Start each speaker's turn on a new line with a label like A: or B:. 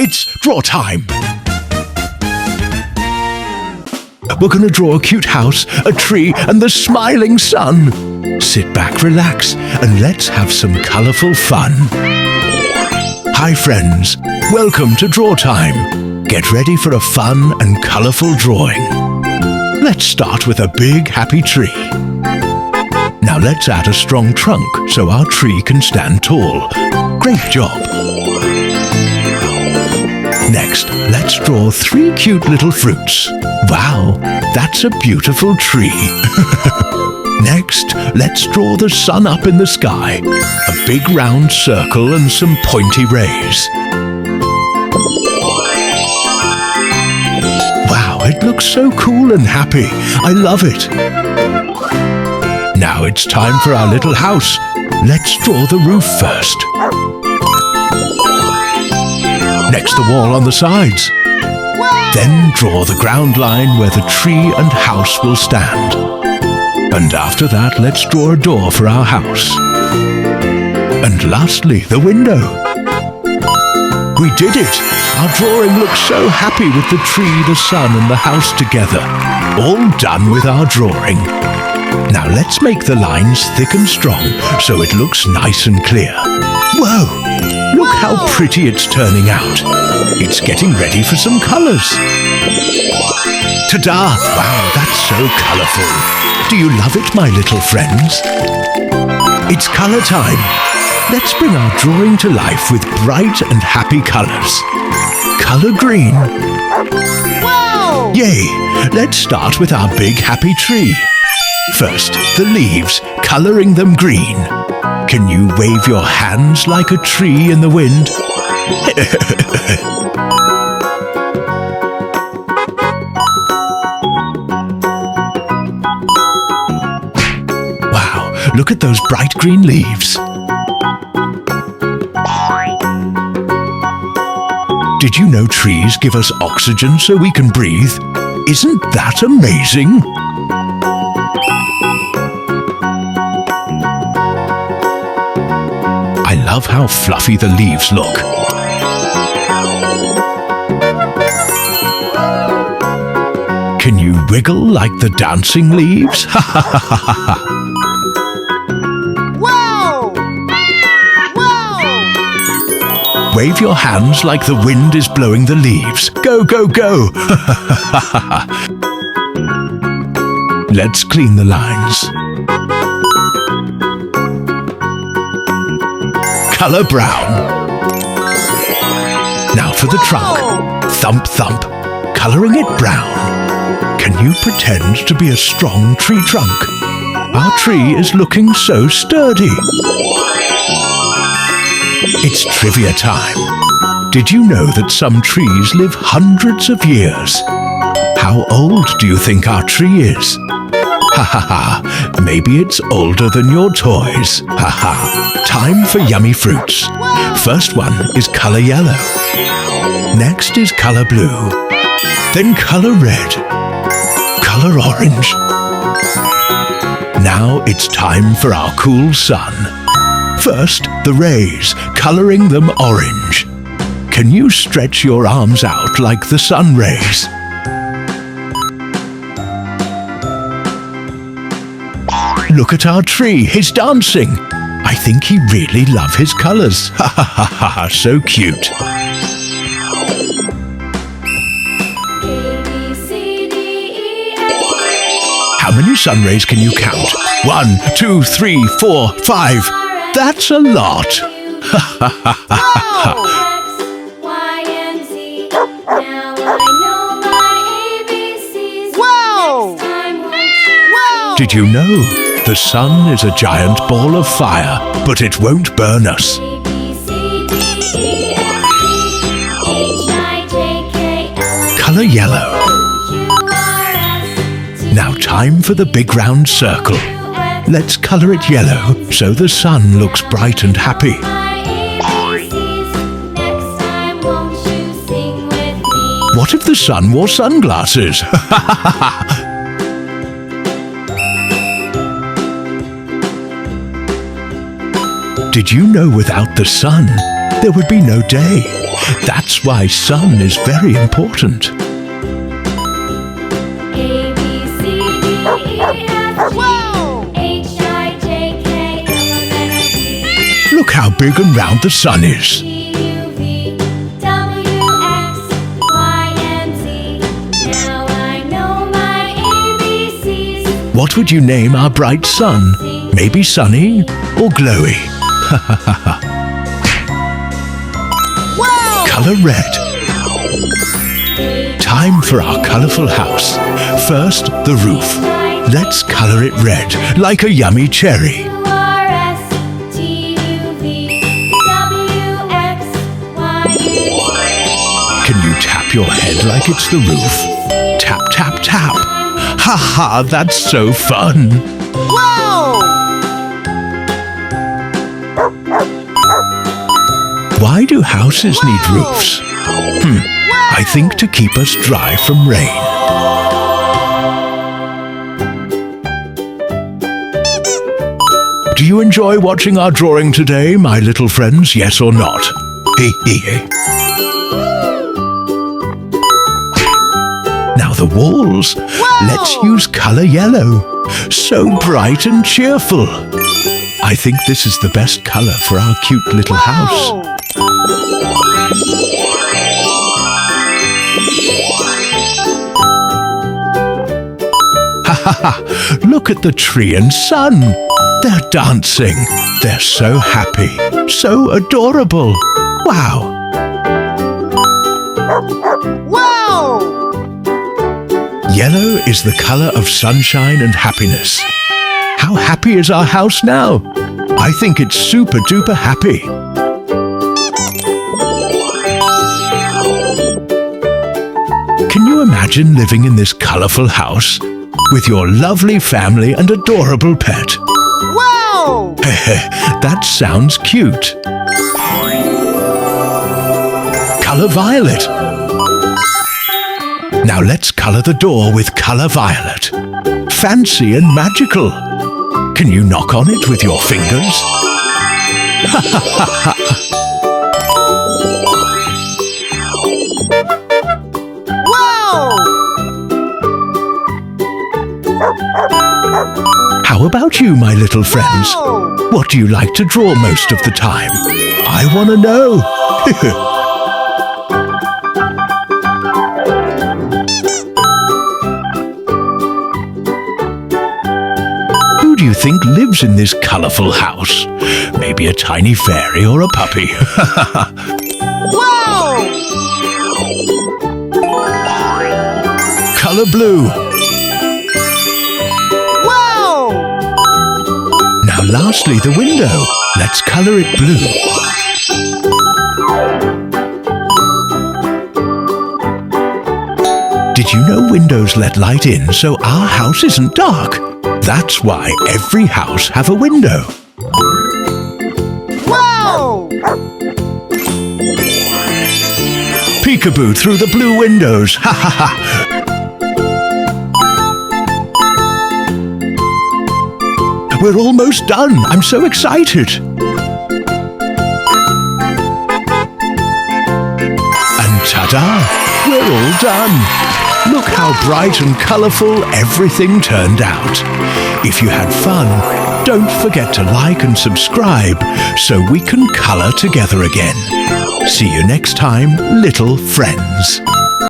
A: It's draw time. We're going to draw a cute house, a tree, and the smiling sun. Sit back, relax, and let's have some colourful fun. Hi friends, welcome to Draw Time. Get ready for a fun and colourful drawing. Let's start with a big happy tree. Now let's add a strong trunk so our tree can stand tall. Great job. Next, let's draw 3 cute little fruits. Wow, that's a beautiful tree. Next, let's draw the sun up in the sky. A big round circle and some pointy rays. Wow, it looks so cool and happy. I love it. Now it's time for our little house. Let's draw the roof first. Next, the wall on the sides. Then draw the ground line where the tree and house will stand. And after that, let's draw a door for our house. And lastly, the window. We did it! Our drawing looks so happy with the tree, the sun, and the house together. All done with our drawing. Now let's make the lines thick and strong so it looks nice and clear. Whoa! Look how pretty it's turning out. It's getting ready for some colours. Ta-da! Wow, that's so colourful. Do you love it, my little friends? It's colour time. Let's bring our drawing to life with bright and happy colours. Colour green.
B: Wow!
A: Yay! Let's start with our big happy tree. First, the leaves, colouring them green. Can you wave your hands like a tree in the wind? Wow, look at those bright green leaves. Did you know trees give us oxygen so we can breathe? Isn't that amazing? I love how fluffy the leaves look. Can you wiggle like the dancing leaves? Ha ha ha ha ha!
B: Wow! Wow!
A: Wave your hands like the wind is blowing the leaves. Go, go, go! Let's clean the lines. Colour brown. Now for the trunk. Thump, thump. Colouring it brown. Can you pretend to be a strong tree trunk? Our tree is looking so sturdy. It's trivia time. Did you know that some trees live hundreds of years? How old do you think our tree is? Ha ha ha, maybe it's older than your toys. Ha ha. Time for yummy fruits. First one is colour yellow. Next is colour blue. Then colour red. Colour orange. Now it's time for our cool sun. First, the rays, colouring them orange. Can you stretch your arms out like the sun rays? Look at our tree, he's dancing. I think he really loves his colours. Ha ha ha ha ha, so cute. How many sun rays can you count? 1, 2, 3, 4, 5. That's a lot. Ha ha ha ha ha. Did you know the sun is a giant ball of fire, but it won't burn us? Colour yellow. Now time for the big round circle. Let's colour it yellow so the sun looks bright and happy. What if the sun wore sunglasses? Did you know without the sun, there would be no day. That's why sun is very important.
C: A, B, C, D, E, F, G,
B: Wow!
C: H, I, J, K, L, M, N, O, P,
A: Look how big and round the sun is.
C: Q, U, V, W, X, Y, and Z. Now I know my ABCs.
A: What would you name our bright sun? Maybe sunny or glowy?
B: Wow!
A: Color red. Time for our colorful house. First, the roof. Let's color it red, like a yummy cherry.
C: Q, R, S, T, U, V, W, X, Y, and Z.
A: Can you tap your head like it's the roof? Tap, tap, tap. Ha ha, that's so fun.
B: Wow!
A: Why do houses need roofs? I think to keep us dry from rain. Do you enjoy watching our drawing today, my little friends, yes or not? Now the walls. Let's use color yellow. So bright and cheerful. I think this is the best color for our cute little house.
B: Wow!
A: Ha ha ha! Look at the tree and sun. They're dancing. They're so happy. So adorable. Wow!
B: Wow!
A: Yellow is the color of sunshine and happiness. How happy is our house now? I think it's super duper happy. Can you imagine living in this colorful house with your lovely family and adorable pet?
B: Wow!
A: That sounds cute. Color violet. Now let's color the door with color violet. Fancy and magical. Can you knock on it with your fingers?
B: Wow!
A: How about you, my little friends?
B: Wow!
A: What do you like to draw most of the time? I want to know. Who do you think lives in this colorful house? Maybe a tiny fairy or a puppy.
B: Wow!
A: Color blue.
B: Wow!
A: Now lastly, the window. Let's color it blue. Did you know windows let light in so our house isn't dark? That's why every house have a window.
B: Wow!
A: Peekaboo through the blue windows. Ha ha ha. We're almost done. I'm so excited. And ta-da! We're all done. Look how bright and colorful everything turned out. If you had fun, don't forget to like and subscribe so we can color together again. See you next time, little friends.